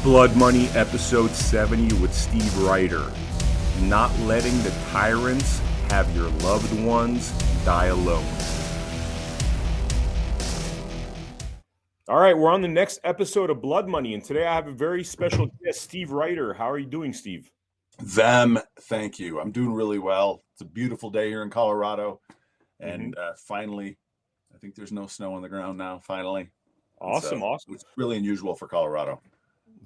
Blood Money, episode 70 with Steve Reiter. Not letting the tyrants have your loved ones die alone. All right, we're on the next episode of Blood Money, and today I have a very special guest, Steve Reiter. How are you doing, Steve? Vem, thank you. I'm doing really well. It's a beautiful day here in Colorado, and finally, I think there's no snow on the ground now, finally. Awesome. It's really unusual for Colorado.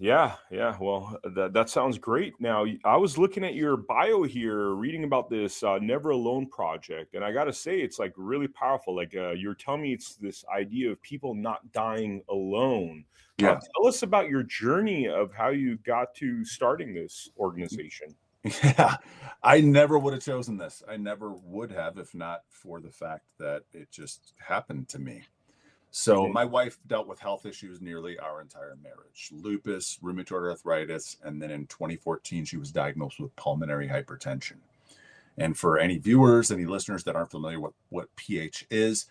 Yeah. Well, that sounds great. Now, I was looking at your bio here, reading about this Never Alone project, and I got to say, it's like really powerful. Like you're telling me it's this idea of people not dying alone. Yeah. Tell us about your journey of how you got to starting this organization. Yeah, I never would have chosen this. I never would have, if not for the fact that it just happened to me. So my wife dealt with health issues nearly our entire marriage: lupus, rheumatoid arthritis, and then in 2014, she was diagnosed with pulmonary hypertension. And for any viewers, any listeners that aren't familiar with what pH is,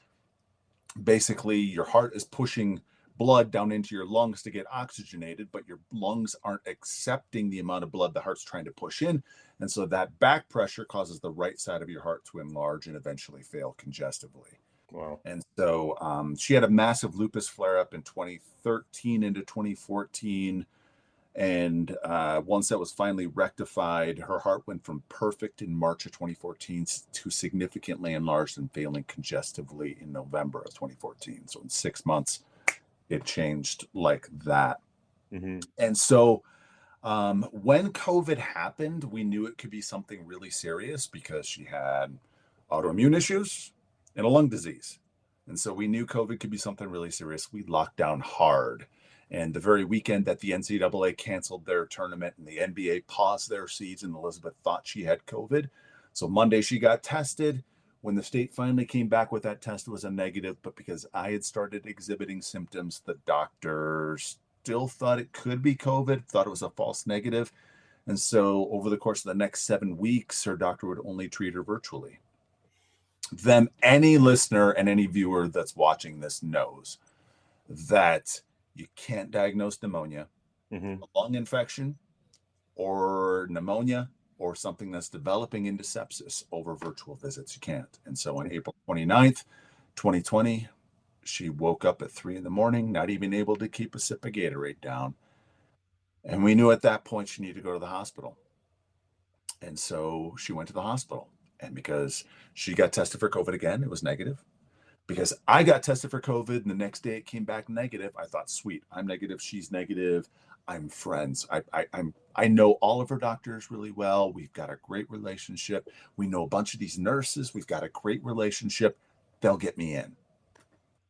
basically your heart is pushing blood down into your lungs to get oxygenated, but your lungs aren't accepting the amount of blood the heart's trying to push in. And so that back pressure causes the right side of your heart to enlarge and eventually fail congestively. Wow. And so she had a massive lupus flare-up in 2013 into 2014. And once that was finally rectified, her heart went from perfect in March of 2014 to significantly enlarged and failing congestively in November of 2014. So in 6 months, it changed like that. And so when COVID happened, we knew it could be something really serious because she had autoimmune issues and a lung disease. And so we knew COVID could be something really serious. We locked down hard. And the very weekend that the NCAA canceled their tournament and the NBA paused their season, Elizabeth thought she had COVID. So Monday she got tested. When the state finally came back with that test, it was a negative. But because I had started exhibiting symptoms, the doctors still thought it could be COVID, thought it was a false negative. And so over the course of the next 7 weeks, her doctor would only treat her virtually. Then any listener and any viewer that's watching this knows that you can't diagnose pneumonia, a lung infection, or pneumonia, or something that's developing into sepsis over virtual visits. You can't. And so on April 29th, 2020, she woke up at 3 a.m, not even able to keep a sip of Gatorade down. And we knew at that point she needed to go to the hospital. And so she went to the hospital. And because she got tested for COVID again, it was negative. Because I got tested for COVID and the next day it came back negative, I thought, sweet, I'm negative, she's negative, I'm friends. I know all of her doctors really well. We've got a great relationship. We know a bunch of these nurses. We've got a great relationship. They'll get me in.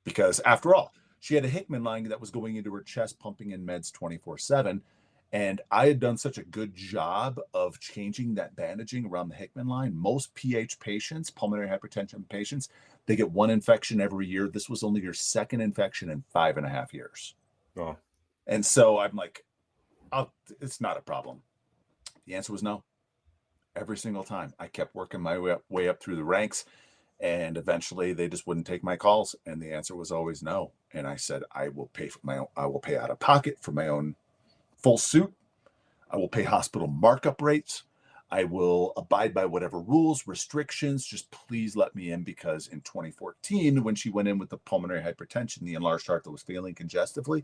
Because after all, she had a Hickman line that was going into her chest, pumping in meds 24/7. And I had done such a good job of changing that bandaging around the Hickman line. Most PH patients, pulmonary hypertension patients, they get one infection every year. This was only your second infection in 5.5 years. Oh. And so I'm like, it's not a problem. The answer was no. Every single time. I kept working my way up through the ranks, and eventually they just wouldn't take my calls. And the answer was always no. And I said, I will pay out of pocket for my own full suit. I will pay hospital markup rates. I will abide by whatever rules, restrictions. Just please let me in, because in 2014, when she went in with the pulmonary hypertension, the enlarged heart that was failing congestively,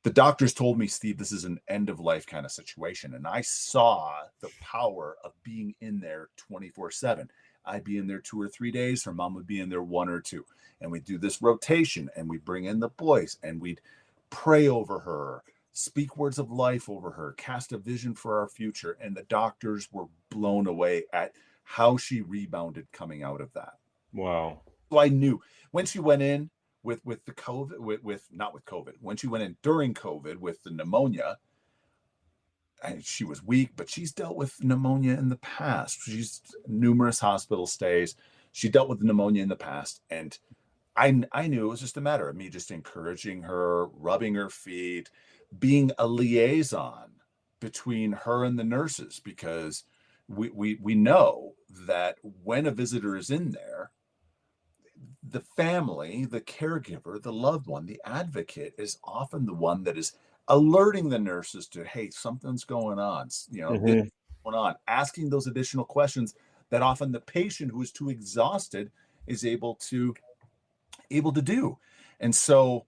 the doctors told me, Steve, this is an end of life kind of situation. And I saw the power of being in there 24/7. I'd be in there 2 or 3 days. Her mom would be in there 1 or 2. And we'd do this rotation, and we'd bring in the boys, and we'd pray over her, speak words of life over her, cast a vision for our future. And the doctors were blown away at how she rebounded coming out of that. Wow. So I knew when she went in with the COVID, when she went in during COVID with the pneumonia, and she was weak, but she's dealt with pneumonia in the past. She's numerous hospital stays. She dealt with pneumonia in the past. And I knew it was just a matter of me just encouraging her, rubbing her feet, being a liaison between her and the nurses, because we know that when a visitor is in there, the family, the caregiver, the loved one, the advocate is often the one that is alerting the nurses to, hey, something's going on, this Hmm. is going on, asking those additional questions that often the patient who is too exhausted is able to do. And so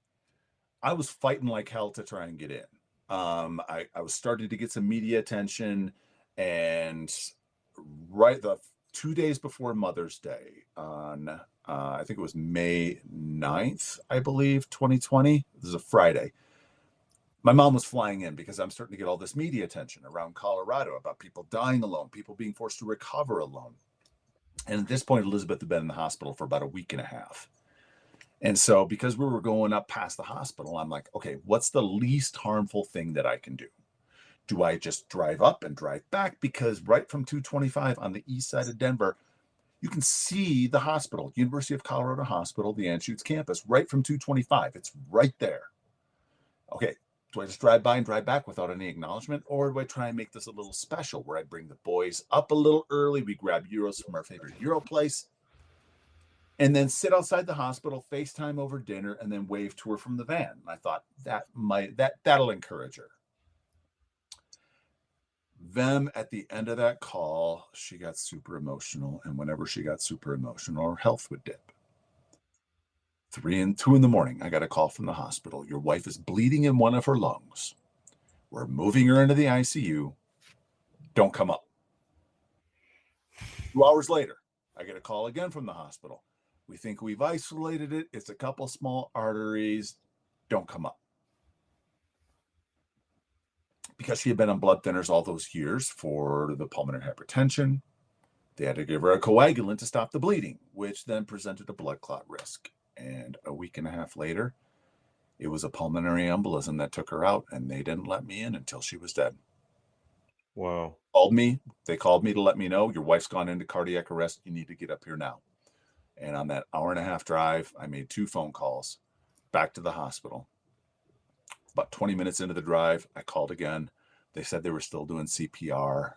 I was fighting like hell to try and get in. I was starting to get some media attention, and right the 2 days before Mother's Day, on I think it was May 9th, I believe, 2020. This is a Friday. My mom was flying in because I'm starting to get all this media attention around Colorado about people dying alone, people being forced to recover alone. And at this point, Elizabeth had been in the hospital for about a week and a half. And so, because we were going up past the hospital, I'm like, okay, what's the least harmful thing that I can do? Do I just drive up and drive back? Because right from 225 on the east side of Denver, you can see the hospital, University of Colorado Hospital, the Anschutz campus, right from 225. It's right there. Okay, do I just drive by and drive back without any acknowledgement? Or do I try and make this a little special where I bring the boys up a little early? We grab Euros from our favorite Euro place, and then sit outside the hospital, FaceTime over dinner, and then wave to her from the van. And I thought that'll encourage her. Vem, at the end of that call, she got super emotional, and whenever she got super emotional, her health would dip. 3 and 2 in the morning, I got a call from the hospital. Your wife is bleeding in one of her lungs. We're moving her into the ICU. Don't come up. 2 hours later, I get a call again from the hospital. We think we've isolated it. It's a couple small arteries. Don't come up. Because she had been on blood thinners all those years for the pulmonary hypertension, they had to give her a coagulant to stop the bleeding, which then presented a blood clot risk. And a week and a half later, it was a pulmonary embolism that took her out, and they didn't let me in until she was dead. Wow. They called me to let me know, your wife's gone into cardiac arrest. You need to get up here now. And on that hour and a half drive, I made 2 phone calls back to the hospital. About 20 minutes into the drive, I called again. They said they were still doing CPR.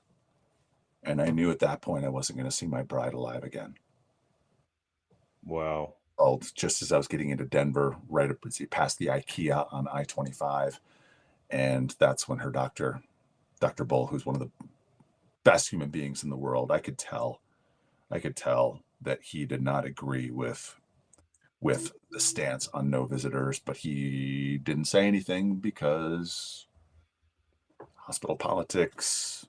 And I knew at that point I wasn't going to see my bride alive again. Wow. Oh, just as I was getting into Denver, right up past the IKEA on I-25. And that's when her doctor, Dr. Bull, who's one of the best human beings in the world, I could tell that he did not agree with the stance on no visitors, but he didn't say anything because hospital politics.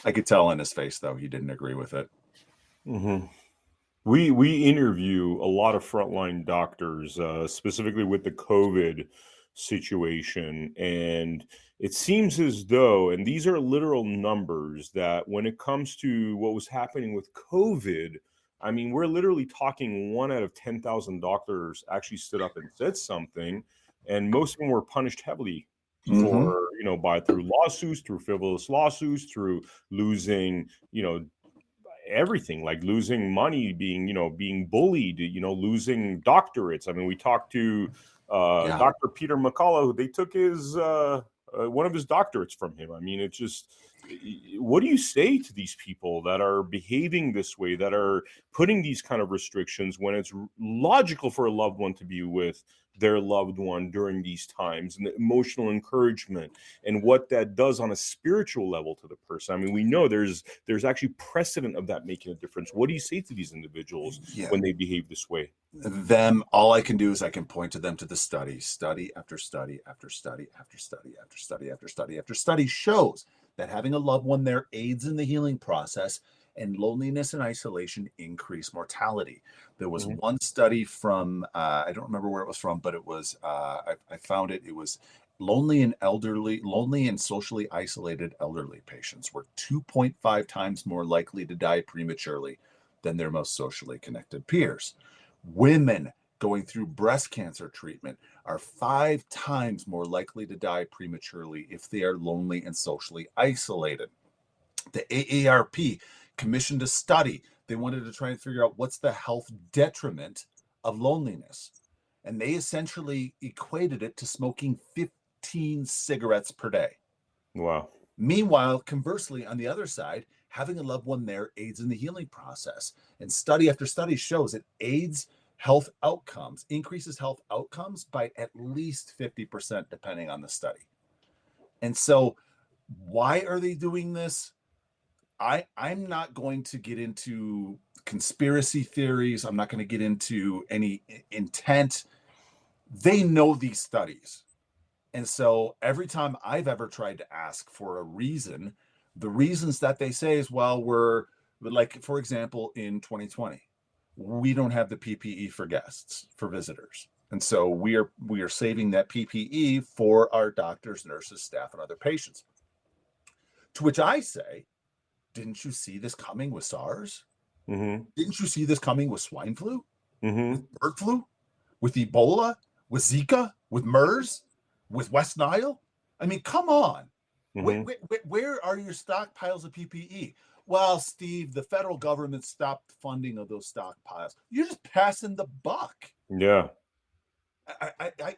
I could tell in his face, though, he didn't agree with it. Mm-hmm. We interview a lot of frontline doctors, specifically with the COVID situation, and it seems as though, and these are literal numbers, that when it comes to what was happening with COVID, I mean, we're literally talking 1 out of 10,000 doctors actually stood up and said something, and most of them were punished heavily Mm-hmm. for, through lawsuits, through frivolous lawsuits, through losing, everything, like losing money, being bullied, losing doctorates. I mean, we talked to Yeah. Dr. Peter McCullough, who they took his one of his doctorates from him. I mean, it's just, what do you say to these people that are behaving this way, that are putting these kind of restrictions when it's logical for a loved one to be with their loved one during these times, and the emotional encouragement and what that does on a spiritual level to the person? I mean, we know there's actually precedent of that making a difference. What do you say to these individuals when they behave this way? All I can do is I can point to them to the study after study after study after study after study after study after study shows that having a loved one there aids in the healing process, and loneliness and isolation increase mortality. There was Mhm. one study from, I don't remember where it was from, but it was, I found it. It was lonely and socially isolated elderly patients were 2.5 times more likely to die prematurely than their most socially connected peers. Women going through breast cancer treatment are 5 times more likely to die prematurely if they are lonely and socially isolated. The AARP commissioned a study. They wanted to try and figure out what's the health detriment of loneliness. And they essentially equated it to smoking 15 cigarettes per day. Wow. Meanwhile, conversely, on the other side, having a loved one there aids in the healing process. And study after study shows it aids health outcomes, increases health outcomes by at least 50%, depending on the study. And so why are they doing this? I'm not going to get into conspiracy theories. I'm not going to get into any intent. They know these studies. And so every time I've ever tried to ask for a reason, the reasons that they say is, well, we're like, for example, in 2020, we don't have the PPE for guests, for visitors. And so we are saving that PPE for our doctors, nurses, staff, and other patients. To which I say, didn't you see this coming with SARS? Mm-hmm. Didn't you see this coming with swine flu, Mm-hmm. with bird flu, with Ebola, with Zika, with MERS, with West Nile? I mean, come on. Mm-hmm. Where are your stockpiles of PPE? Well, Steve, the federal government stopped funding of those stockpiles. You're just passing the buck. Yeah.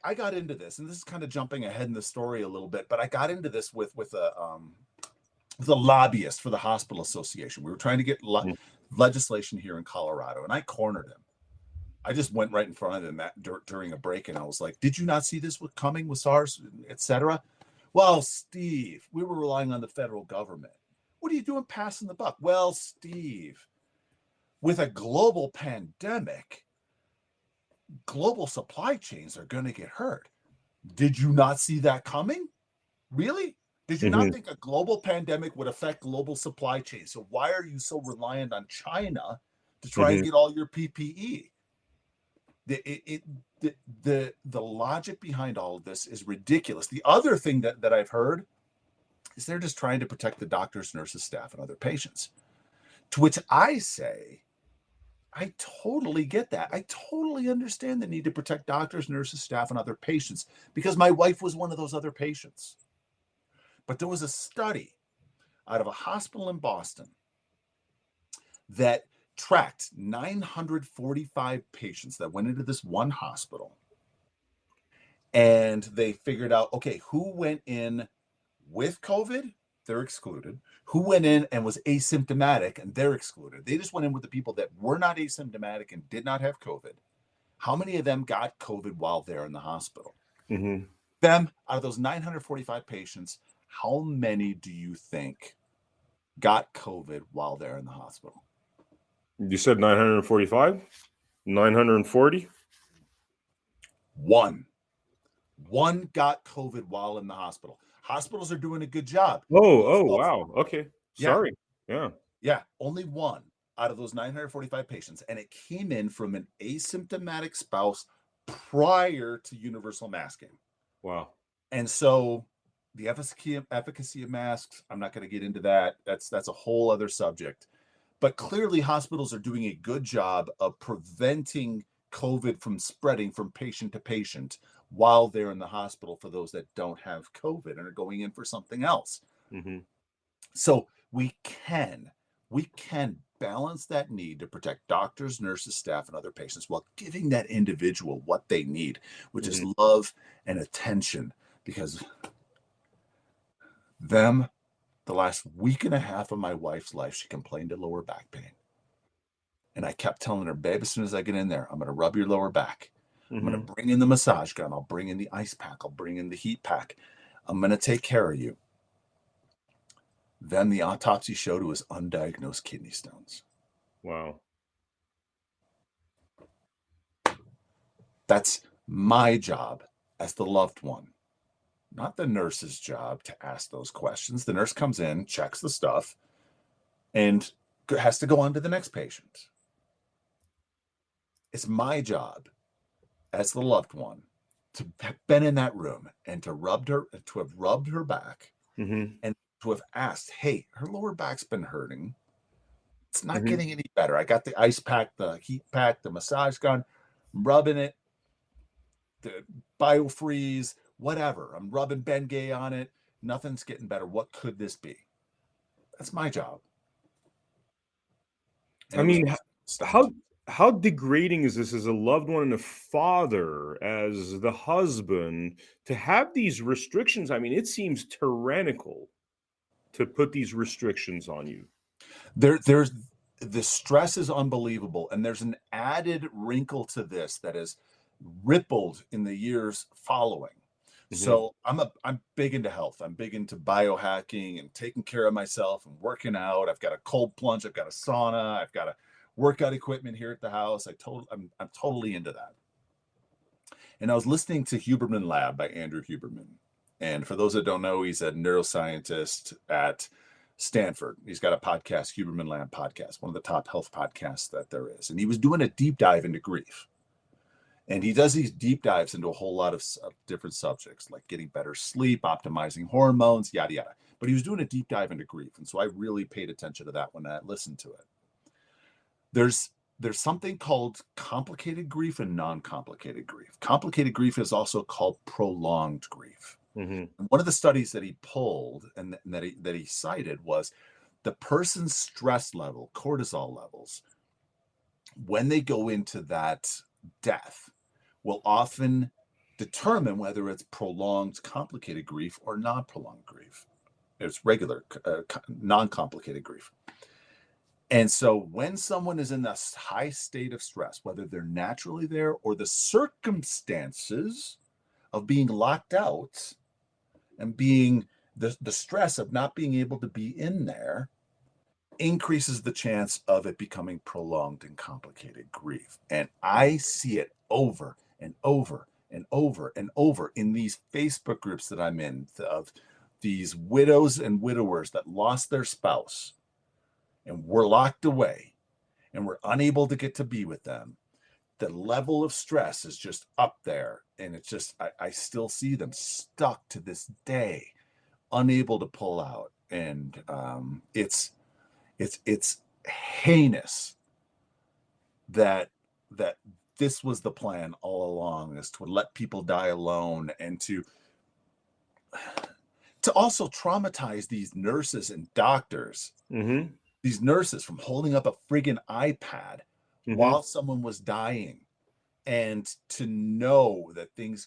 I got into this, and this is kind of jumping ahead in the story a little bit, but I got into this with a lobbyist for the hospital association. We were trying to get legislation here in Colorado, and I cornered him. I just went right in front of him during a break, and I was like, "Did you not see this coming with SARS, etc.?" Well, Steve, we were relying on the federal government. What are you doing passing the buck? Well, Steve, with a global pandemic, global supply chains are going to get hurt. Did you not see that coming? Really? Did you not think a global pandemic would affect global supply chains? So why are you so reliant on China to try and get all your PPE? The logic behind all of this is ridiculous. The other thing that I've heard is they're just trying to protect the doctors, nurses, staff, and other patients. To which I say, I totally get that. I totally understand the need to protect doctors, nurses, staff, and other patients, because my wife was one of those other patients. But there was a study out of a hospital in Boston that tracked 945 patients that went into this one hospital. And they figured out, okay, who went in with COVID? They're excluded. Who went in and was asymptomatic? And they're excluded. They just went in with the people that were not asymptomatic and did not have COVID. How many of them got COVID while they're in the hospital? Mm-hmm. Them, out of those 945 patients, how many do you think got COVID while they're in the hospital? You said 945? 940? One got COVID while in the hospital. Hospitals are doing a good job. Wow. Okay. Sorry. Yeah. Only one out of those 945 patients. And it came in from an asymptomatic spouse prior to universal masking. Wow. And so the efficacy of masks, I'm not going to get into that. That's a whole other subject. But clearly hospitals are doing a good job of preventing COVID from spreading from patient to patient while they're in the hospital for those that don't have COVID and are going in for something else. Mm-hmm. So we can balance that need to protect doctors, nurses, staff, and other patients while giving that individual what they need, which is love and attention. Because the last week and a half of my wife's life, she complained of lower back pain. And I kept telling her, babe, as soon as I get in there, I'm going to rub your lower back. I'm going to bring in the massage gun. I'll bring in the ice pack. I'll bring in the heat pack. I'm going to take care of you. Then the autopsy showed it was undiagnosed kidney stones. Wow. That's my job as the loved one, not the nurse's job to ask those questions. The nurse comes in, checks the stuff, and has to go on to the next patient. It's my job as the loved one to have been in that room and to have rubbed her back and to have asked, hey, her lower back's been hurting. It's not getting any better. I got the ice pack, the heat pack, the massage gun, I'm rubbing it, the biofreeze, whatever. I'm rubbing Bengay on it. Nothing's getting better. What could this be? That's my job. And I mean, how degrading is this as a loved one and a father, as the husband, to have these restrictions? I mean, it seems tyrannical to put these restrictions on you. There's the stress is unbelievable, and there's an added wrinkle to this that has rippled in the years following. Mhm. So I'm big into health. I'm big into biohacking and taking care of myself and working out. I've got a cold plunge. I've got a sauna. I've got a workout equipment here at the house. I'm totally into that. And I was listening to Huberman Lab by Andrew Huberman. And for those that don't know, he's a neuroscientist at Stanford. He's got a podcast, Huberman Lab podcast, one of the top health podcasts that there is. And he was doing a deep dive into grief. And he does these deep dives into a whole lot of different subjects, like getting better sleep, optimizing hormones, yada, yada. But he was doing a deep dive into grief. And so I really paid attention to that when I listened to it. There's something called complicated grief and non-complicated grief. Complicated grief is also called prolonged grief. Mhm. And one of the studies that he pulled and that he cited was the person's stress level, cortisol levels, when they go into that death, will often determine whether it's prolonged complicated grief or non-prolonged grief. It's regular non-complicated grief. And so when someone is in this high state of stress, whether they're naturally there or the circumstances of being locked out and being the stress of not being able to be in there, increases the chance of it becoming prolonged and complicated grief. And I see it over and over and over and over in these Facebook groups that I'm in of these widows and widowers that lost their spouse and were locked away and were unable to get to be with them. The level of stress is just up there. And it's just, I still see them stuck to this day, unable to pull out. And it's heinous that this was the plan all along, is to let people die alone and to also traumatize these nurses and doctors, Mhm. these nurses, from holding up a friggin' iPad Mhm. while someone was dying, and to know that things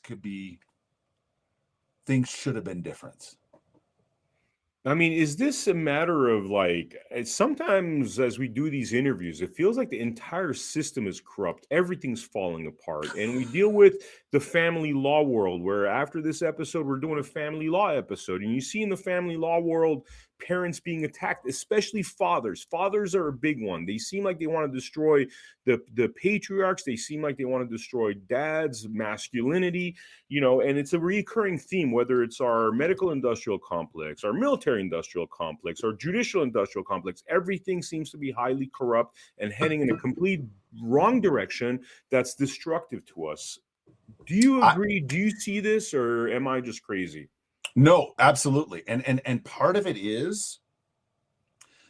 should have been different. I mean, is this a matter of like, sometimes as we do these interviews, it feels like the entire system is corrupt. Everything's falling apart. And we deal with the family law world, where after this episode, we're doing a family law episode. And you see in the family law world, parents being attacked, especially fathers. Fathers are a big one. They seem like they want to destroy the patriarchs. They seem like they want to destroy dads, masculinity, and it's a recurring theme, whether it's our medical industrial complex, our military industrial complex, our judicial industrial complex. Everything seems to be highly corrupt and heading in a complete wrong direction that's destructive to us. Do you I, agree? Do you see this, or am I just crazy? no, absolutely. And part of it is,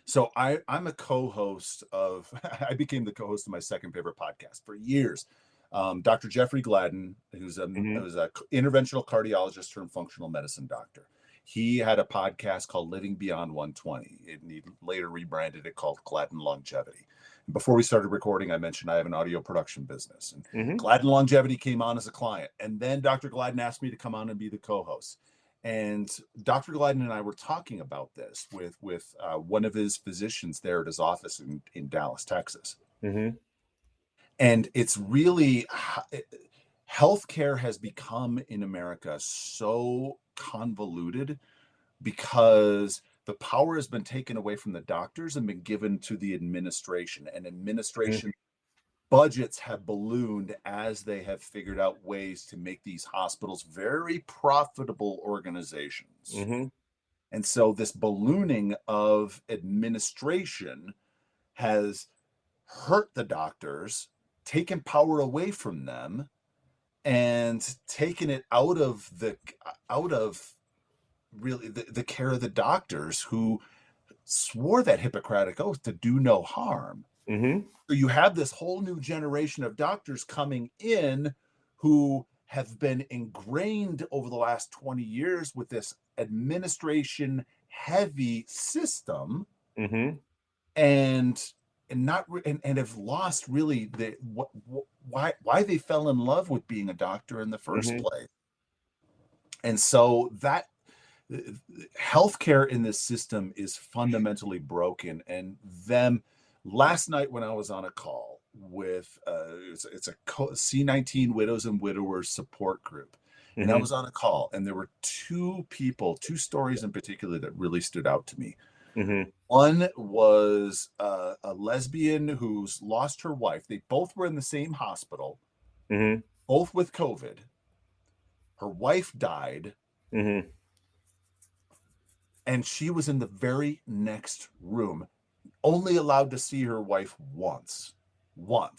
so I'm a co-host of, I became the co-host of my second favorite podcast for years. Dr. Jeffrey Gladden, who's Mhm. who's a interventional cardiologist turned functional medicine doctor. He had a podcast called Living Beyond 120. And he later rebranded it called Gladden Longevity. And before we started recording, I mentioned I have an audio production business. And Mhm. Gladden Longevity came on as a client. And then Dr. Gladden asked me to come on and be the co-host. And Dr. Gladden and I were talking about this with one of his physicians there at his office in Dallas, Texas. Mhm. And it's really, healthcare has become in America so convoluted because the power has been taken away from the doctors and been given to the administration. And Mhm. administration budgets have ballooned as they have figured out ways to make these hospitals very profitable organizations. Mhm. And so this ballooning of administration has hurt the doctors, taken power away from them, and taken it out of really the care of the doctors who swore that Hippocratic oath to do no harm. Mhm. So you have this whole new generation of doctors coming in who have been ingrained over the last 20 years with this administration heavy system, Mhm. and and have lost really why they fell in love with being a doctor in the first Mhm. place. And so that healthcare in this system is fundamentally broken. And them last night when I was on a call with it's a C19 widows and widowers support group, And I was on a call, and there were two stories in particular that really stood out to me. One was a lesbian who's lost her wife. They both were in the same hospital, both with COVID. Her wife died, and she was in the very next room, only allowed to see her wife once. Wow.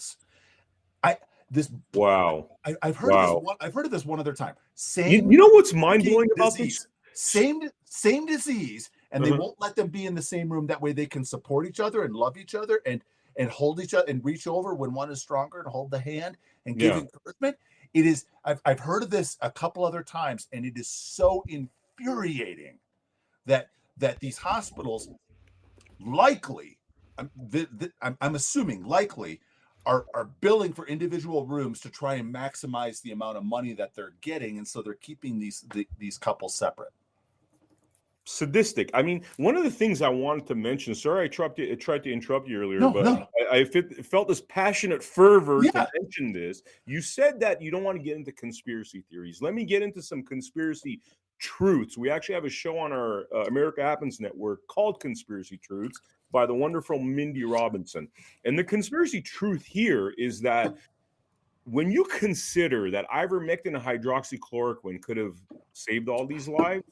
I've heard of this one. I've heard of this one other time. Same. You know what's mind blowing about disease. this? Same disease, and they won't let them be in the same room. That way, they can support each other and love each other and hold each other and reach over when one is stronger and hold the hand and give encouragement. It is. I've heard of this a couple other times, and it is so infuriating that these hospitals likely, I'm assuming likely, are billing for individual rooms to try and maximize the amount of money that they're getting, and so they're keeping these couples separate. Sadistic. I mean, one of the things I wanted to mention, sorry, I tried to interrupt you earlier, but I felt this passionate fervor to mention this. You said that you don't want to get into conspiracy theories. Let me get into some conspiracy truths. We actually have a show on our America Happens network called Conspiracy Truths by the wonderful Mindy Robinson. And the conspiracy truth here is that when you consider that ivermectin and hydroxychloroquine could have saved all these lives,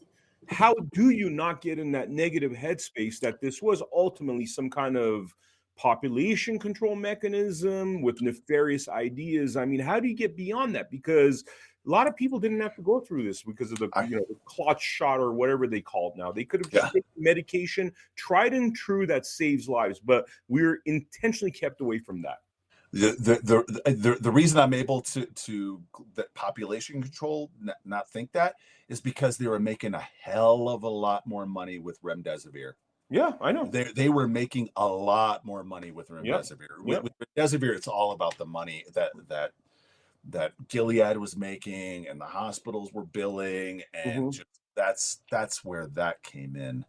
how do you not get in that negative headspace that this was ultimately some kind of population control mechanism with nefarious ideas? I mean, how do you get beyond that? Because a lot of people didn't have to go through this because of the clot shot or whatever they call it now. They could have just taken medication, tried and true, that saves lives, but we're intentionally kept away from that. The reason I'm able to that population control not think that is because they were making a hell of a lot more money with remdesivir. Yeah, I know. They were making a lot more money with remdesivir. With remdesivir, it's all about the money that Gilead was making and the hospitals were billing, and just, that's where that came in.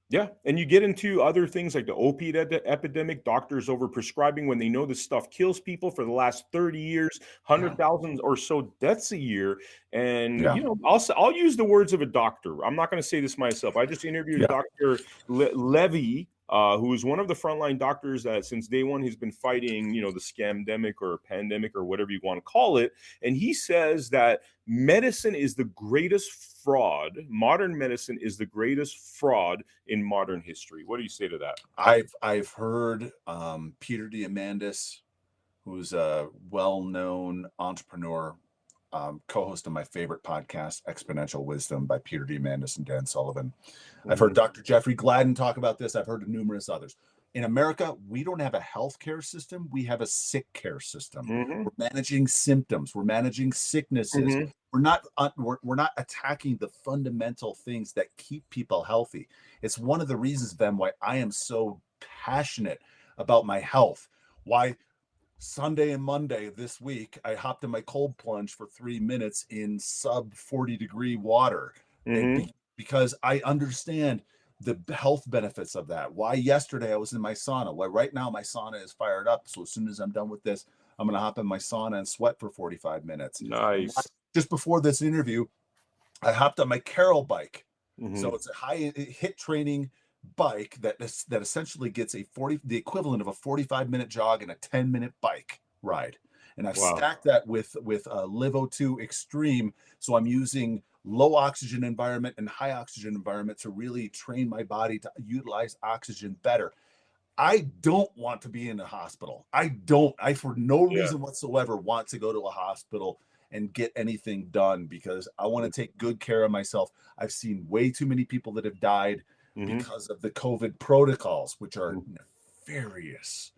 Yeah, and you get into other things like the opiate epidemic, doctors overprescribing when they know this stuff kills people for the last 30 years, 100,000 or so deaths a year. And, you know, I'll use the words of a doctor. I'm not going to say this myself. I just interviewed Dr. Levy, who is one of the frontline doctors that since day one has been fighting, you know, the scamdemic or pandemic or whatever you want to call it. And he says that medicine is the greatest fraud. Modern medicine is the greatest fraud in modern history. What do you say to that? I've heard Peter Diamandis, who's a well-known entrepreneur, co-host of my favorite podcast, Exponential Wisdom by Peter Diamandis and Dan Sullivan. I've heard Dr. Jeffrey Gladden talk about this. I've heard numerous others. In America, we don't have a healthcare system. We have a sick care system. We're managing symptoms. We're managing sicknesses. We're not attacking the fundamental things that keep people healthy. It's one of the reasons, Vem, why I am so passionate about my health. Why Sunday and Monday this week, I hopped in my cold plunge for 3 minutes in sub 40-degree water because I understand the health benefits of that. Why yesterday I was in my sauna. Why right now my sauna is fired up. So as soon as I'm done with this, I'm going to hop in my sauna and sweat for 45 minutes. Nice. Just before this interview, I hopped on my Carol bike. So it's a high hit training bike that essentially gets the equivalent of a 45-minute jog and a 10-minute bike ride. And I've stacked that with a LiveO2 Extreme. So I'm using low oxygen environment and high oxygen environment to really train my body to utilize oxygen better. I don't want to be in a hospital. I for no reason whatsoever want to go to a hospital and get anything done because I want to take good care of myself. I've seen way too many people that have died because of the COVID protocols, which are nefarious.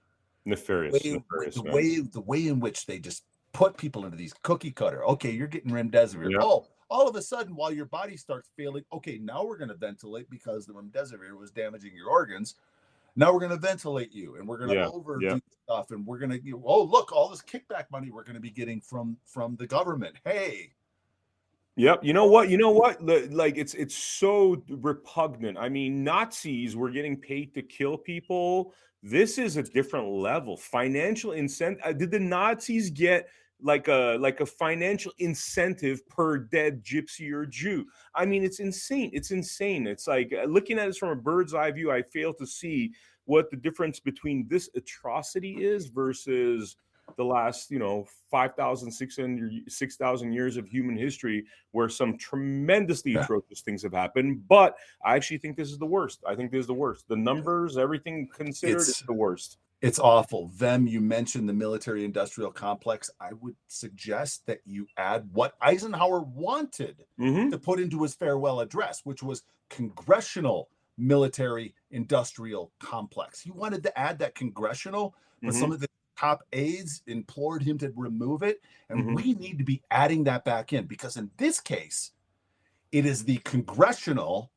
The way in which they just put people into these cookie cutter. Okay, you're getting remdesivir. Oh, all of a sudden, while your body starts failing, okay, now we're going to ventilate because the remdesivir was damaging your organs. Now we're going to ventilate you, and we're going to overdo stuff, and we're going to, oh, look, all this kickback money we're going to be getting from the government. Hey. Yep. You know what? Like it's so repugnant. I mean, Nazis were getting paid to kill people. This is a different level. Financial incentive. Did the Nazis get like a financial incentive per dead gypsy or Jew. I mean, it's insane. It's insane. It's like looking at this from a bird's eye view, I fail to see what the difference between this atrocity is versus the last, 5,600, 6,000 years of human history where some tremendously Yeah. atrocious things have happened. But I actually think this is the worst. I think this is the worst. The numbers, everything considered, it's the worst. It's awful. Vem, you mentioned the military industrial complex. I would suggest that you add what Eisenhower wanted to put into his farewell address, which was congressional military industrial complex. He wanted to add that congressional, but some of the top aides implored him to remove it. And we need to be adding that back in, because in this case, it is the congressional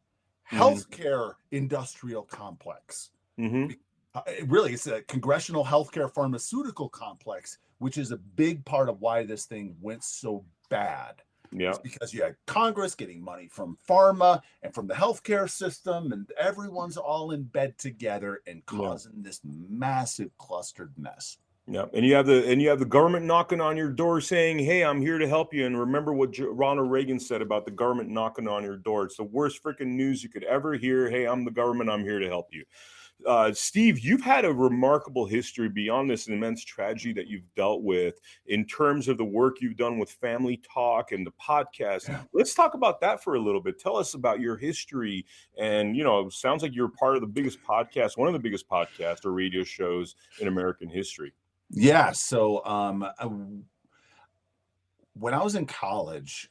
healthcare industrial complex. Really, it's a congressional healthcare pharmaceutical complex, which is a big part of why this thing went so bad. Yeah. It's because you had Congress getting money from pharma and from the healthcare system, and everyone's all in bed together and causing this massive clustered mess. Yeah, and you have the government knocking on your door saying, "Hey, I'm here to help you." And remember what Ronald Reagan said about the government knocking on your door. It's the worst freaking news you could ever hear. Hey, I'm the government. I'm here to help you. Steve, you've had a remarkable history beyond this immense tragedy that you've dealt with in terms of the work you've done with Family Talk and the podcast. Yeah. Let's talk about that for a little bit. Tell us about your history. And, it sounds like you're part of the biggest podcast, one of the biggest podcasts or radio shows in American history. Yeah. So when I was in college,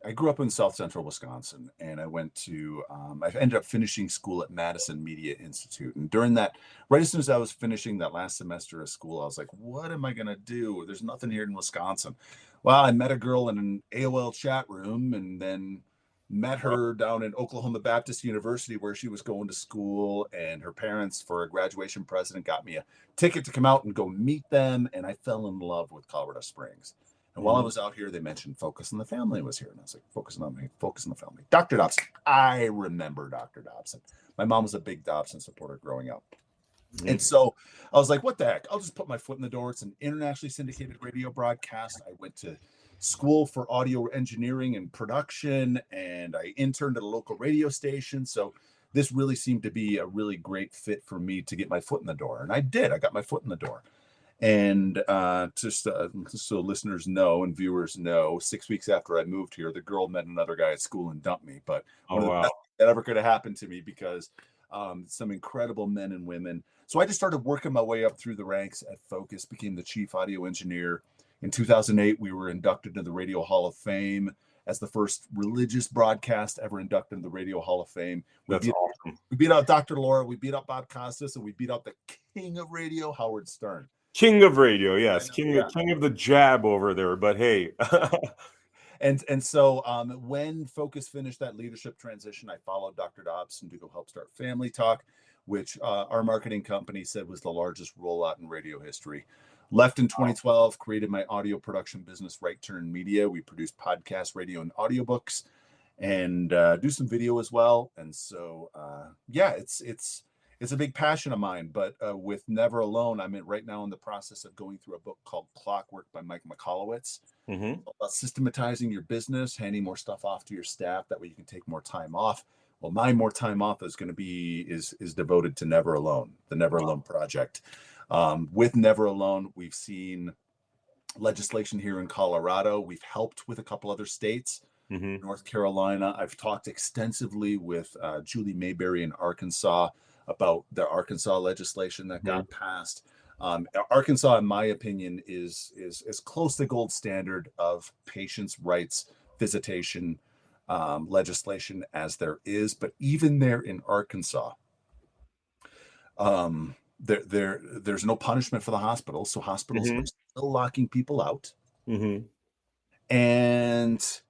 I grew up in South Central Wisconsin, and I went to, I ended up finishing school at Madison Media Institute. And during that, right as soon as I was finishing that last semester of school, I was like, what am I going to do? There's nothing here in Wisconsin. Well, I met a girl in an AOL chat room, and then met her down in Oklahoma Baptist University, where she was going to school, and her parents, for a graduation present, got me a ticket to come out and go meet them. And I fell in love with Colorado Springs. And while I was out here, they mentioned Focus on the Family was here. And I was like, Focus on the Family. Dr. Dobson. I remember Dr. Dobson. My mom was a big Dobson supporter growing up. And so I was like, what the heck? I'll just put my foot in the door. It's an internationally syndicated radio broadcast. I went to school for audio engineering and production, and I interned at a local radio station. So this really seemed to be a really great fit for me to get my foot in the door. And I did. I got my foot in the door. And just so listeners know and viewers know, 6 weeks after I moved here, the girl met another guy at school and dumped me. But one of the best that ever could have happened to me, because some incredible men and women. So I just started working my way up through the ranks at Focus, became the chief audio engineer. In 2008, we were inducted into the Radio Hall of Fame as the first religious broadcast ever inducted into the Radio Hall of Fame. That's awesome. We beat out Dr. Laura, we beat out Bob Costas, and we beat out the king of radio, Howard Stern. King of radio, yes. King of the jab over there, but hey. And so when Focus finished that leadership transition, I followed Dr. Dobson to go help start Family Talk, which our marketing company said was the largest rollout in radio history. Left in 2012, created my audio production business, Right Turn Media. We produce podcasts, radio, and audiobooks, and do some video as well. And so, it's a big passion of mine. But with Never Alone, I'm right now in the process of going through a book called Clockwork by Mike Michalowicz, about systematizing your business, handing more stuff off to your staff. That way you can take more time off. Well, my more time off is going to be is devoted to Never Alone, the Never Alone project. With Never Alone, we've seen legislation here in Colorado. We've helped with a couple other states, North Carolina. I've talked extensively with Julie Mayberry in Arkansas about the Arkansas legislation that got passed. Arkansas, in my opinion, is as close to the gold standard of patients' rights visitation legislation as there is. But even there in Arkansas, there's no punishment for the hospitals, so hospitals are still locking people out. And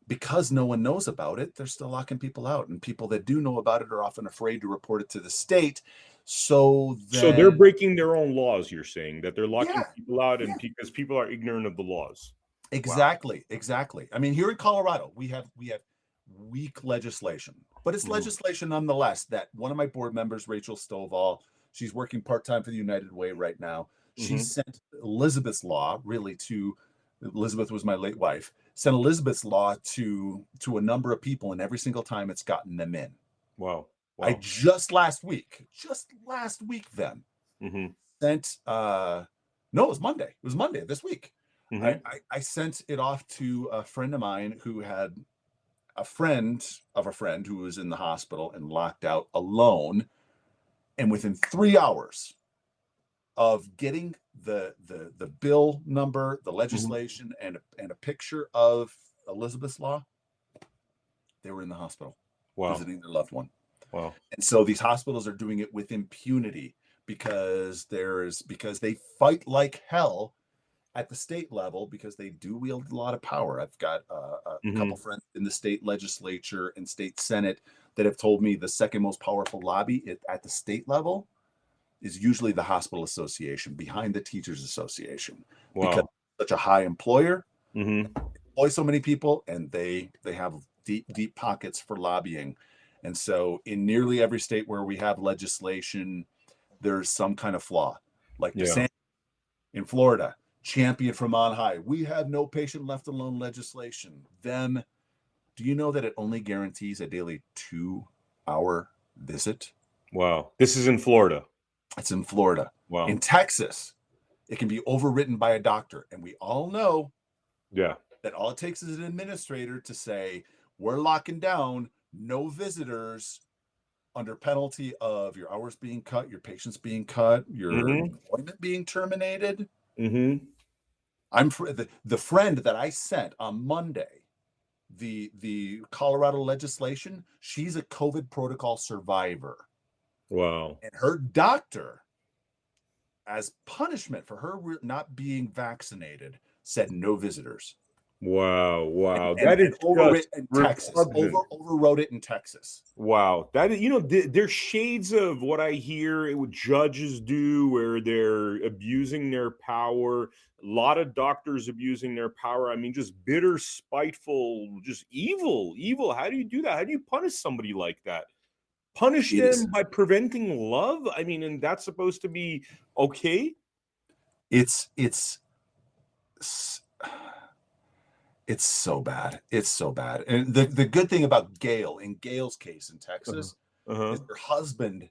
because no one knows about it, they're still locking people out. And people that do know about it are often afraid to report it to the state. So they're breaking their own laws, you're saying, that they're locking people out and because people are ignorant of the laws. Exactly. I mean, here in Colorado, we have weak legislation, but it's legislation nonetheless. That one of my board members, Rachel Stovall, she's working part-time for the United Way right now. She sent Elizabeth's Law Elizabeth was my late wife, sent Elizabeth's Law to a number of people, and every single time it's gotten them in. Wow. I just last week, then sent no, it was Monday. It was Monday this week. I sent it off to a friend of mine who had a friend of a friend who was in the hospital and locked out alone. And within 3 hours of getting the bill number, the legislation, and a picture of Elizabeth's Law, they were in the hospital visiting their loved one. Wow. And so these hospitals are doing it with impunity because they fight like hell at the state level because they do wield a lot of power. I've got a couple friends in the state legislature and state senate that have told me the second most powerful lobby at the state level is usually the hospital association behind the teachers association. Because it's such a high employer, employ so many people, and they have deep pockets for lobbying. And so in nearly every state where we have legislation, there's some kind of flaw. Like DeSantis in Florida, champion from on high. We have no patient left alone legislation. Do you know that it only guarantees a daily 2-hour visit? Wow. This is in Florida. It's in Florida. Wow. In Texas, it can be overwritten by a doctor. And we all know that all it takes is an administrator to say, we're locking down no visitors under penalty of your hours being cut, your patients being cut, your employment being terminated. I'm the friend that I sent on Monday, the Colorado legislation. She's a COVID protocol survivor. Wow. And her doctor, as punishment for her not being vaccinated, said no visitors. Wow. And overwrote it in Texas. Wow. That is, there's shades of what I hear what judges do where they're abusing their power. A lot of doctors abusing their power. I mean, just bitter, spiteful, just evil. How do you do that? How do you punish somebody like that? Punish them by preventing love? I mean, and that's supposed to be okay? It's so bad. It's so bad. And the good thing about in Gail's case in Texas, is her husband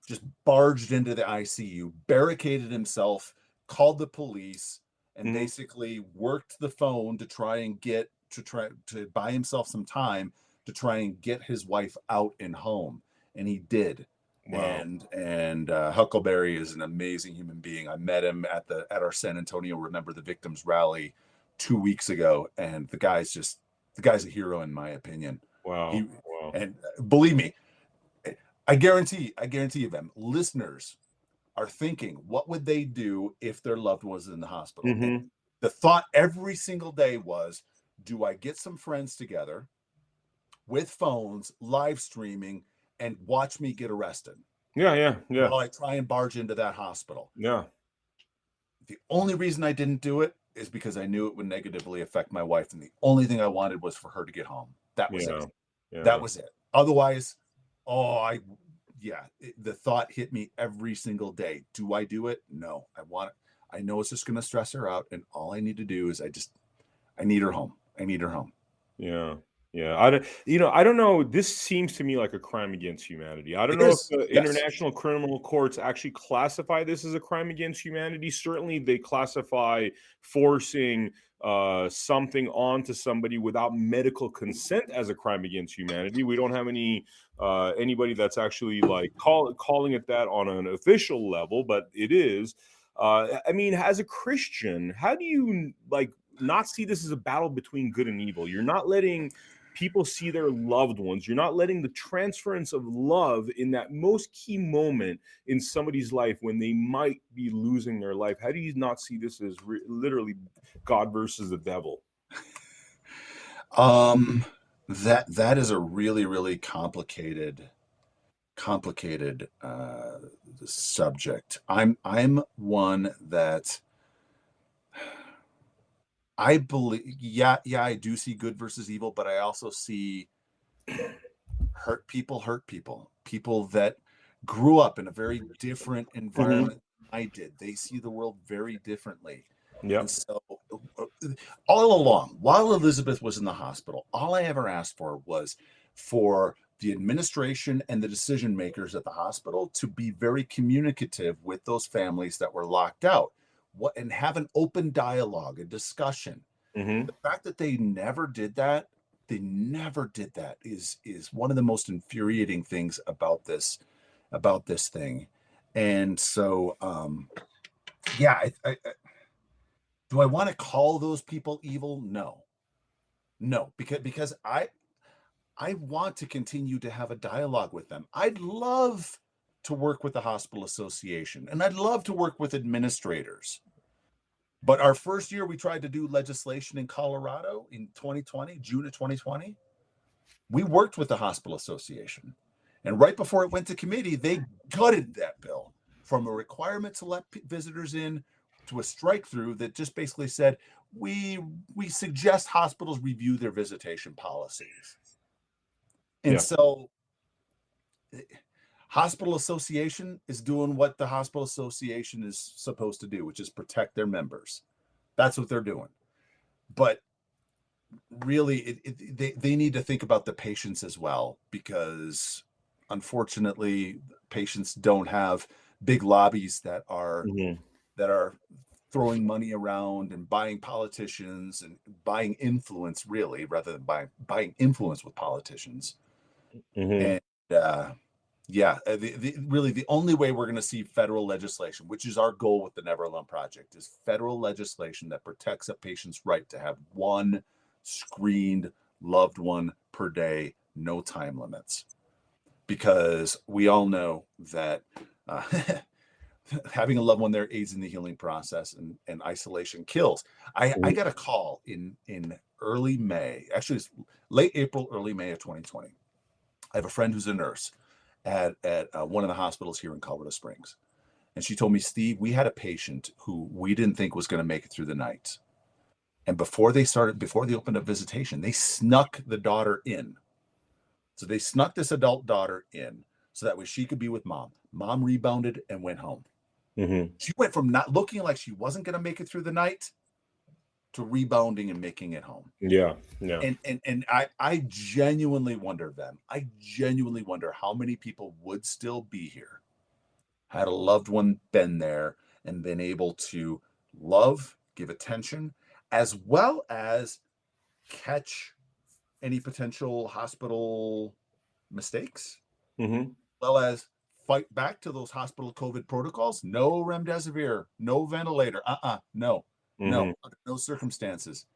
just barged into the ICU, barricaded himself, called the police, and basically worked the phone to try to buy himself some time to try and get his wife out and home. And he did. Wow. And Huckleberry is an amazing human being. I met him at our San Antonio Remember the Victims rally 2 weeks ago, and the guy's a hero in my opinion. Wow. And believe me, I guarantee you, Vem, listeners are thinking, what would they do if their loved one was in the hospital? And the thought every single day was, do I get some friends together with phones, live streaming, and watch me get arrested? Yeah. While I try and barge into that hospital. Yeah. The only reason I didn't do it is because I knew it would negatively affect my wife, and the only thing I wanted was for her to get home. That was it. Yeah. That was it. Otherwise, the thought hit me every single day. Do I do it? No. I know it's just going to stress her out, and all I need to do is I need her home. Yeah. I don't know. This seems to me like a crime against humanity. I don't know if the international criminal courts actually classify this as a crime against humanity. Certainly, they classify forcing something onto somebody without medical consent as a crime against humanity. We don't have anybody that's actually like calling it that on an official level, but it is. I mean, as a Christian, how do you not see this as a battle between good and evil? You're not letting people see their loved ones. You're not letting the transference of love in that most key moment in somebody's life when they might be losing their life. How do you not see this as literally God versus the devil? That is a really, really complicated subject. I'm one that I believe, I do see good versus evil, but I also see hurt people that grew up in a very different environment I did. They see the world very differently. And Yep. so all along, while Elizabeth was in the hospital, all I ever asked for was for the administration and the decision makers at the hospital to be very communicative with those families that were locked out, and have an open dialogue, a discussion. Mm-hmm. The fact that they never did that, is one of the most infuriating things about this thing. And so yeah, do I want to call those people evil? No, because I want to continue to have a dialogue with them. I'd love to work with the hospital association, and I'd love to work with administrators. But our first year, we tried to do legislation in Colorado in 2020, June of 2020. We worked with the hospital association, and right before it went to committee, they gutted that bill from a requirement to let visitors in to a strike through that just basically said we suggest hospitals review their visitation policies. And Yeah. so hospital association is doing what the hospital association is supposed to do, which is protect their members. That's what they're doing. But really, they need to think about the patients as well, because unfortunately, patients don't have big lobbies that are Mm-hmm. throwing money around and buying politicians and buying influence, really, rather than buying influence with politicians. Mm-hmm. And yeah, really the only way we're going to see federal legislation, which is our goal with the Never Alone Project, is federal legislation that protects a patient's right to have one screened loved one per day, no time limits. Because we all know that having a loved one there aids in the healing process, and isolation kills. I got a call in early May, actually it's late April, early May of 2020. I have a friend who's a nurse at one of the hospitals here in Colorado Springs. And she told me, Steve, we had a patient who we didn't think was going to make it through the night. And before they opened up visitation, they snuck the daughter in. So they snuck this adult daughter in so that way she could be with mom. Mom rebounded and went home. Mm-hmm. She went from not looking like she wasn't going to make it through the night to rebounding and making it home. Yeah. Yeah. And I genuinely wonder, Vem. I genuinely wonder how many people would still be here had a loved one been there and been able to love, give attention, as well as catch any potential hospital mistakes, Mm-hmm. well as fight back to those hospital COVID protocols. No remdesivir, no ventilator. No, Mm-hmm. under no circumstances.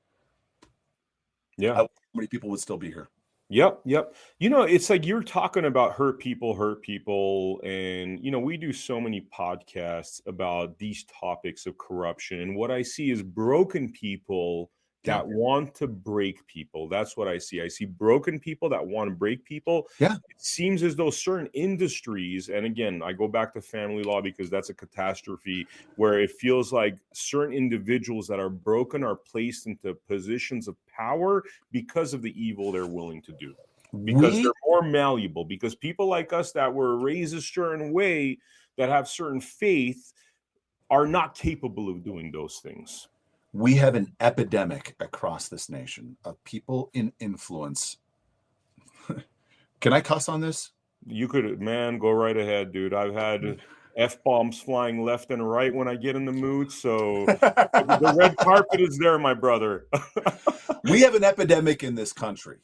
Yeah. How many people would still be here? Yep, yep. It's like you're talking about hurt people, and we do so many podcasts about these topics of corruption, and what I see is broken people Yeah. that want to break people. That's what I see. I see broken people that want to break people. Yeah. It seems as though certain industries, and again, I go back to family law because that's a catastrophe where it feels like certain individuals that are broken are placed into positions of power because of the evil they're willing to do, because We they're more malleable, because people like us that were raised a certain way, that have certain faith, are not capable of doing those things. we have an epidemic across this nation of people in influence. Can I cuss on this? You could, man, go right ahead, dude. I've had F-bombs flying left and right when I get in the mood, so the red carpet is there, my brother. We have an epidemic in this country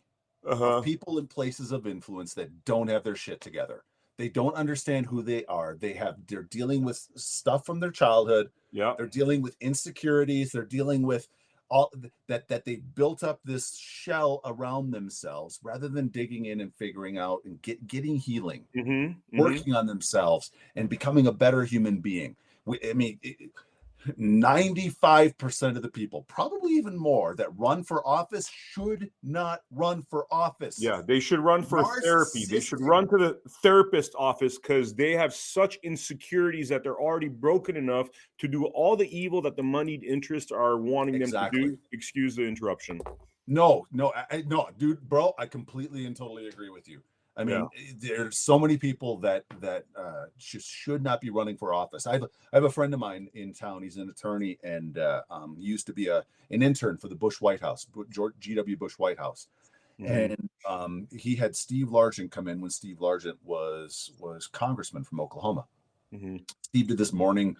of Uh-huh. people in places of influence that don't have their shit together. They don't understand who they are. They're dealing with stuff from their childhood. Yeah. They're dealing with insecurities. They're dealing with all that they built up this shell around themselves rather than digging in and figuring out and getting healing, working on themselves and becoming a better human being. 95% of the people, probably even more, that run for office should not run for office. Yeah, they should run for therapy. They should run to the therapist office because they have such insecurities that they're already broken enough to do all the evil that the moneyed interests are wanting them to do. Excuse the interruption. No, dude, bro, I completely and totally agree with you. I Yeah. mean, there's so many people that just should not be running for office. I have a friend of mine in town. He's an attorney and used to be an intern for the Bush White House, G.W. Bush White House, Mm-hmm. and he had Steve Largent come in when Steve Largent was congressman from Oklahoma. Mm-hmm. Steve did this morning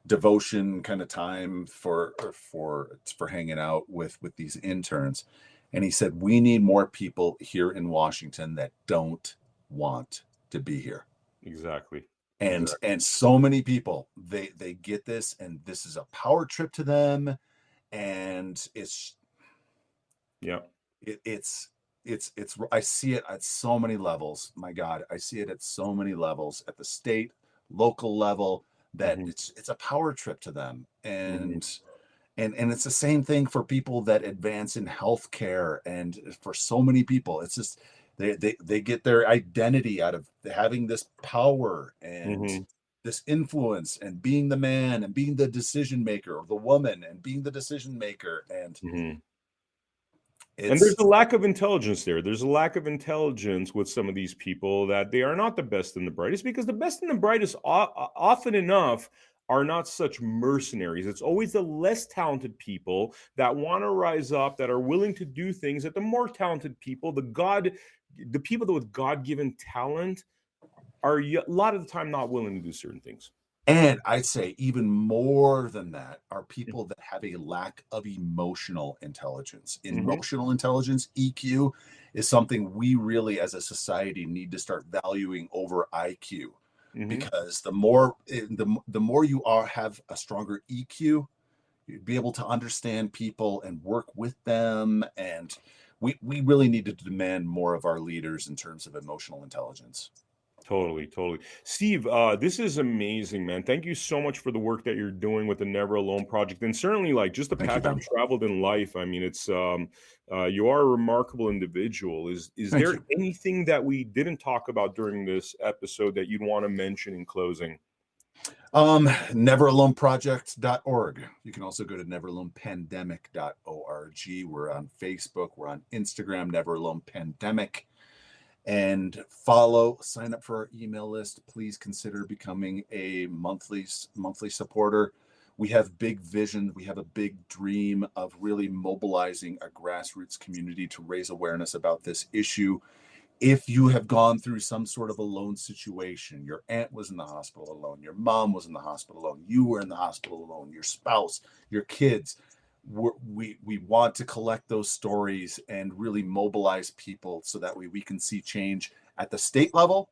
devotion kind of time for hanging out with these interns, and he said we need more people here in Washington that don't want to be here. Exactly. And so many people, they get this, and this is a power trip to them, and Yeah. it's I see it at so many levels. My God, I see it at so many levels, at the state, local level, that Mm-hmm. it's a power trip to them. Mm-hmm. And it's the same thing for people that advance in healthcare, and for so many people it's just they get their identity out of having this power and Mm-hmm. this influence, and being the man and being the decision maker, or the woman and being the decision maker. And Mm-hmm. And there's it's a lack of intelligence there. There's a lack of intelligence with some of these people, that they are not the best and the brightest, because the best and the brightest often enough are not such mercenaries. It's always the less talented people that want to rise up, that are willing to do things that the more talented people, the people that with God-given talent are a lot of the time not willing to do certain things. And I'd say even more than that are people that have a lack of emotional intelligence. Mm-hmm. Emotional intelligence, EQ, is something we really as a society need to start valuing over IQ. Mm-hmm. Because the more you have a stronger EQ, you'd be able to understand people and work with them. And we really need to demand more of our leaders in terms of emotional intelligence. Totally, totally. Steve, this is amazing, man. Thank you so much for the work that you're doing with the Never Alone project, and certainly like just the Thank you, path Ben. you've traveled in life. I mean, it's you are a remarkable individual. Is Thank there you. anything that we didn't talk about during this episode that you'd want to mention in closing? Neveraloneproject.org. You can also go to neveralonepandemic.org. We're on Facebook, we're on Instagram, Never Alone Pandemic. And sign up for our email list. Please consider becoming a monthly supporter. We have big vision. We have a big dream of really mobilizing a grassroots community to raise awareness about this issue. If you have gone through some sort of alone situation, your aunt was in the hospital alone, your mom was in the hospital alone, you were in the hospital alone, your spouse, your kids, we want to collect those stories and really mobilize people, so that way we can see change at the state level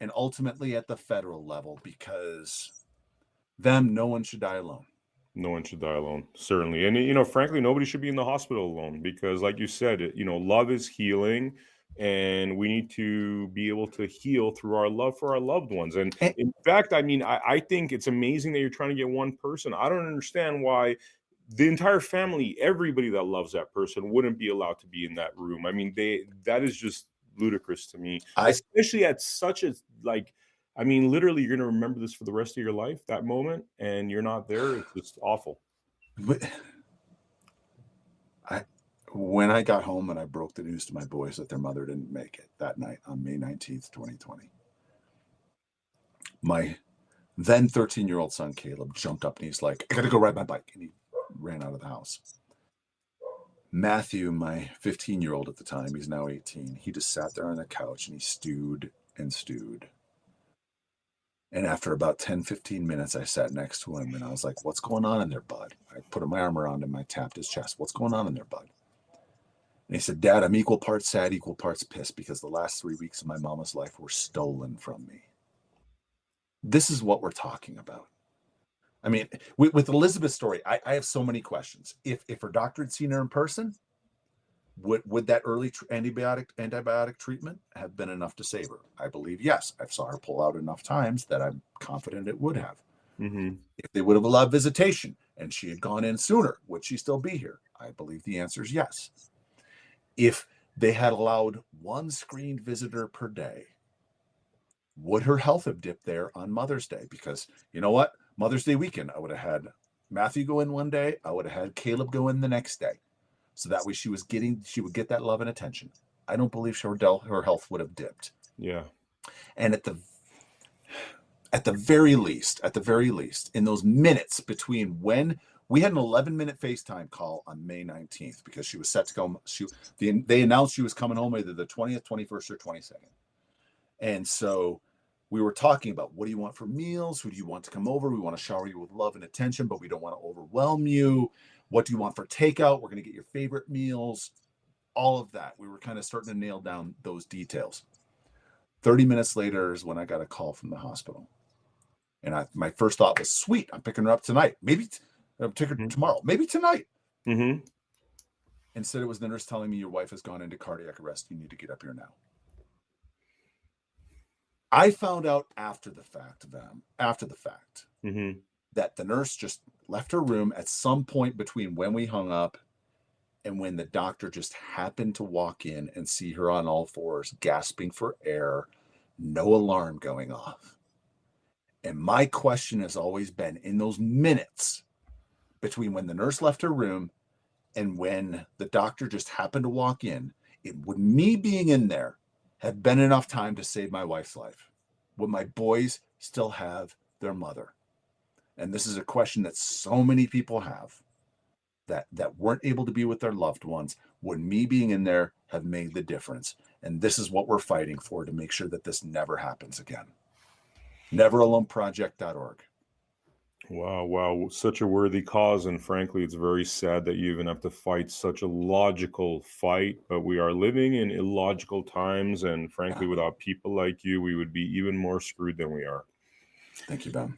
and ultimately at the federal level, because no one should die alone. No one should die alone, certainly. And frankly, nobody should be in the hospital alone, because, like you said, love is healing, and we need to be able to heal through our love for our loved ones. And And, in fact, I mean, I think it's amazing that you're trying to get one person. I don't understand why the entire family, everybody that loves that person, wouldn't be allowed to be in that room. I mean, that is just ludicrous to me, I especially at such a like. I mean, literally, you're going to remember this for the rest of your life, that moment, and you're not there. It's just awful. I when I got home and I broke the news to my boys that their mother didn't make it that night on May 19th, 2020, my then 13-year-old son Caleb jumped up and he's like, I gotta go ride my bike, and he ran out of the house. Matthew, my 15-year-old at the time, he's now 18, he just sat there on the couch and he stewed and stewed. And after about 10-15 minutes, I sat next to him and I was like, what's going on in there, bud? I put my arm around him, I tapped his chest. What's going on in there, bud? And he said, Dad, I'm equal parts sad, equal parts pissed, because the last 3 weeks of my mama's life were stolen from me. This is what we're talking about. I mean, with Elizabeth's story, I have so many questions. If her doctor had seen her in person, would that early antibiotic treatment have been enough to save her? I believe yes. I saw her pull out enough times that I'm confident it would have. Mm-hmm. If they would have allowed visitation and she had gone in sooner, would she still be here? I believe the answer is yes. If they had allowed one screened visitor per day, would her health have dipped there on Mother's Day? Because you know what? Mother's Day weekend, I would have had Matthew go in one day. I would have had Caleb go in the next day. So that way she would get that love and attention. I don't believe her health would have dipped. Yeah. And at the very least, in those minutes between when we had an 11-minute FaceTime call on May 19th, because she was set to go. They announced she was coming home either the 20th, 21st, or 22nd. And so we were talking about, what do you want for meals? Who do you want to come over? We want to shower you with love and attention, but we don't want to overwhelm you. What do you want for takeout? We're going to get your favorite meals. All of that. We were kind of starting to nail down those details. 30 minutes later is when I got a call from the hospital. And my first thought was, sweet, I'm picking her up tonight. Maybe I'm taking her tomorrow. Maybe tonight. Mm-hmm. Instead, it was the nurse telling me, your wife has gone into cardiac arrest. You need to get up here now. I found out after the fact, Mm-hmm. that the nurse just left her room at some point between when we hung up and when the doctor just happened to walk in and see her on all fours, gasping for air, no alarm going off. And my question has always been, in those minutes between when the nurse left her room and when the doctor just happened to walk in, would me being in there have been enough time to save my wife's life? Would my boys still have their mother? And this is a question that so many people have, that weren't able to be with their loved ones. Would me being in there have made the difference? And this is what we're fighting for, to make sure that this never happens again. NeverAloneProject.org. Wow. Such a worthy cause. And frankly, it's very sad that you even have to fight such a logical fight. But we are living in illogical times. And frankly, without people like you, we would be even more screwed than we are. Thank you, Ben.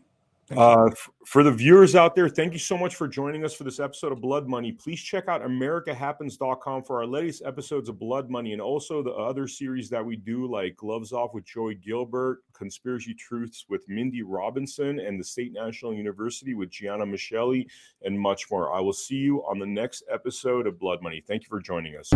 For the viewers out there, thank you so much for joining us for this episode of Blood Money. Please check out AmericaHappens.com for our latest episodes of Blood Money, and also the other series that we do, like Gloves Off with Joey Gilbert, Conspiracy Truths with Mindy Robinson, and the State National University with Gianna Michelli, and much more. I will see you on the next episode of Blood Money. Thank you for joining us.